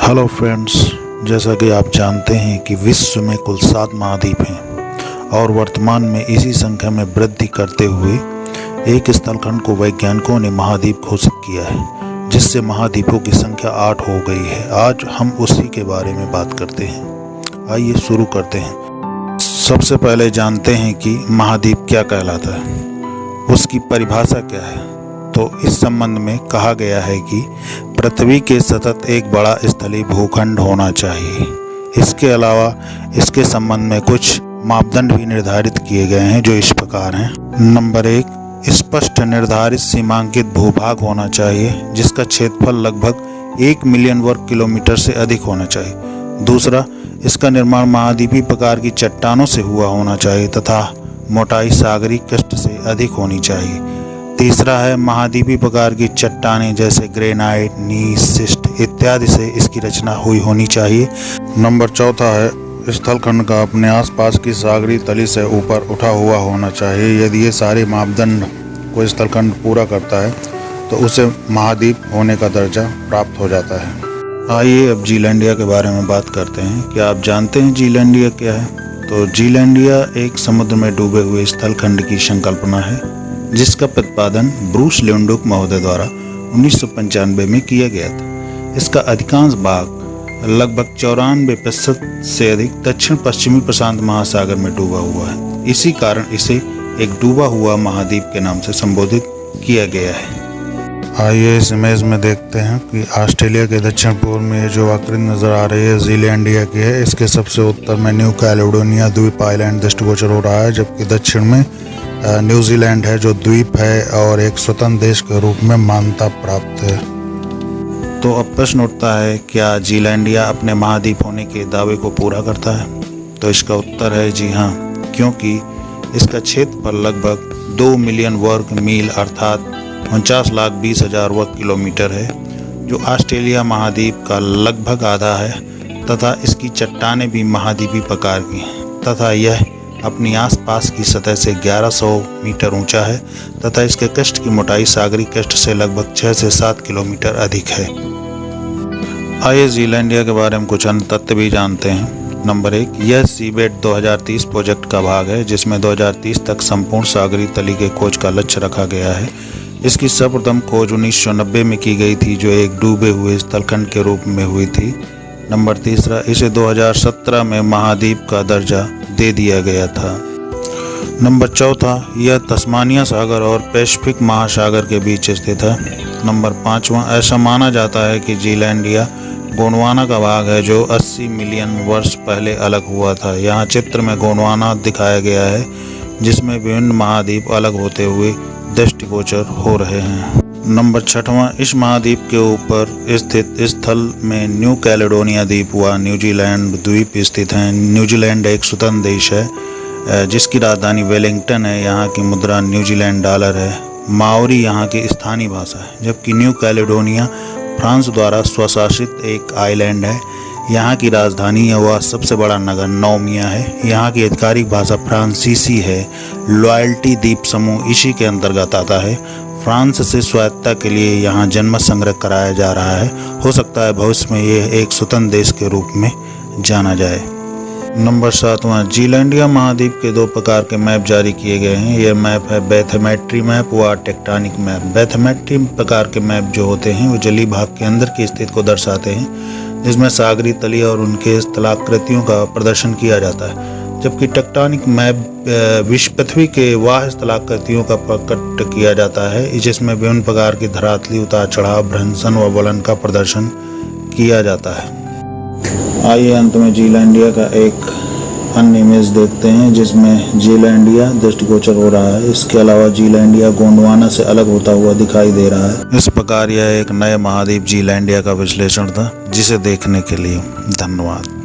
Hello friends, जैसा कि आप जानते हैं कि विश्व में कुल 7 महाद्वीप हैं और वर्तमान में इसी संख्या में वृद्धि करते हुए एक स्थलखंड को वैज्ञानिकों ने महाद्वीप घोषित किया है, जिससे महाद्वीपों की संख्या 8 हो गई है। आज हम उसी के बारे में बात करते हैं। आइए शुरू करते हैं। सबसे पहले जानते हैं कि महाद्वीप क्या कहलाता है, उसकी परिभाषा क्या है। तो इस संबंध में कहा गया है कि पृथ्वी के सतत एक बड़ा स्थलीय भूखंड होना चाहिए। इसके अलावा इसके संबंध में कुछ मापदंड भी निर्धारित किए गए हैं, जो इस प्रकार हैं। नंबर 1, स्पष्ट निर्धारित सीमांकित भूभाग होना चाहिए, जिसका क्षेत्रफल लगभग 1 मिलियन वर्ग किलोमीटर से अधिक होना चाहिए। दूसरा, इसका निर्माण महाद्वीपीय प्रकार की चट्टानों से हुआ होना चाहिए तथा मोटाई सागरीय कष्ट से अधिक होनी चाहिए। तीसरा है, महाद्वीपीय प्रकार की चट्टानें जैसे ग्रेनाइट, नीस, सिस्ट इत्यादि से इसकी रचना हुई होनी चाहिए। नंबर 4 है, स्थलखंड का अपने आसपास की सागरीय तली से ऊपर उठा हुआ होना चाहिए। यदि ये सारे मापदंड कोई स्थलखंड पूरा करता है तो उसे महाद्वीप होने का दर्जा प्राप्त हो जाता है। आइए अब जीलैंडिया के बारे में बात करते हैं। क्या आप जानते हैं जीलैंडिया क्या है? तो जीलैंडिया एक समुद्र में डूबे हुए स्थलखंड की संकल्पना है, जिसका प्रतिपादन ब्रूस लेंडुक महोदय द्वारा 1995 में किया गया था। इसका अधिकांश भाग लगभग 94% से अधिक दक्षिण पश्चिमी प्रशांत महासागर में डूबा हुआ है। इसी कारण इसे एक डूबा हुआ महाद्वीप के नाम से संबोधित किया गया है। आइए इस इमेज में देखते हैं कि ऑस्ट्रेलिया के दक्षिण पूर्व में ये जो आकृति नजर आ रही है जीलैंडिया की है। इसके सबसे उत्तर में न्यू कैलेडोनिया द्वीप आइलैंड दृष्टिगोचर हो रहा है, जबकि दक्षिण में न्यूजीलैंड है, जो द्वीप है और एक स्वतंत्र देश के रूप में मान्यता प्राप्त है। तो अब प्रश्न उठता है, क्या जीलैंडिया अपने महाद्वीप होने के दावे को पूरा करता है? तो इसका उत्तर है जी हाँ, क्योंकि इसका क्षेत्रफल लगभग 2 मिलियन वर्ग मील अर्थात 49,20,000 वर्ग किलोमीटर है, जो ऑस्ट्रेलिया महाद्वीप का लगभग आधा है तथा इसकी चट्टानें भी महाद्वीपीय प्रकार की हैं तथा यह अपनी आसपास की सतह से 1100 मीटर ऊंचा है तथा इसके कष्ट की मोटाई सागरीय कष्ट से लगभग 6 से 7 किलोमीटर अधिक है। आइए जीलैंडिया के बारे में कुछ अन्य तथ्य भी जानते हैं। नंबर 1, यह सीबेड 2030 प्रोजेक्ट का भाग है, जिसमें 2030 तक संपूर्ण सागरीय तली के खोज का लक्ष्य रखा गया है। इसकी सर्वप्रथम खोज 1990 में की गई थी, जो एक डूबे हुए स्थलखंड के रूप में हुई थी। नंबर 3, इसे 2017 में महाद्वीप का दर्जा दे दिया गया था। नंबर 4, यह तस्मानिया सागर और पैसिफिक महासागर के बीच स्थित है। नंबर 5, ऐसा माना जाता है कि जीलैंडिया गोंडवाना का भाग है, जो 80 मिलियन वर्ष पहले अलग हुआ था। यहाँ चित्र में गोंडवाना दिखाया गया है, जिसमें विभिन्न महाद्वीप अलग होते हुए दृष्टिगोचर हो रहे हैं। नंबर 6, इस महाद्वीप के ऊपर स्थित स्थल में न्यू कैलेडोनिया द्वीप व न्यूजीलैंड द्वीप स्थित हैं। न्यूजीलैंड एक स्वतंत्र देश है, जिसकी राजधानी वेलिंगटन है। यहाँ की मुद्रा न्यूजीलैंड डॉलर है। माओरी यहाँ की स्थानीय भाषा है, जबकि न्यू कैलेडोनिया फ्रांस द्वारा स्वशासित एक आइलैंड है। यहाँ की राजधानी व सबसे बड़ा नगर नौमिया है। यहाँ की आधिकारिक भाषा फ्रांसीसी है। लॉयल्टी द्वीप समूह इसी के अंतर्गत आता है। फ्रांस से स्वायत्तता के लिए यहाँ जनमत संग्रह कराया जा रहा है। हो सकता है भविष्य में यह एक स्वतंत्र देश के रूप में जाना जाए। नंबर 7, जीलैंडिया महाद्वीप के 2 प्रकार के मैप जारी किए गए हैं। यह मैप है बैथमेट्री मैप व टेक्टोनिक मैप। बैथमेट्री प्रकार के मैप जो होते हैं वो जलीय भाग के अंदर की स्थिति को दर्शाते हैं, जिसमें सागरीय तली और उनके स्थलाकृतियों का प्रदर्शन किया जाता है, जबकि टेक्टोनिक मैप विश्व पृथ्वी के बाह्य स्थलाकृतियों का प्रकट किया जाता है, जिसमें विभिन्न प्रकार की धरातली उतार चढ़ाव, भ्रंशन व वलन का प्रदर्शन किया जाता है। आइए अंत में जीलैंडिया का एक अन्य इमेज देखते हैं, जिसमें जीलैंडिया दृष्टिगोचर हो रहा है। इसके अलावा जीलैंडिया गोंडवाना से अलग होता हुआ दिखाई दे रहा है। इस प्रकार यह एक नए महाद्वीप जीलैंडिया का विश्लेषण था, जिसे देखने के लिए धन्यवाद।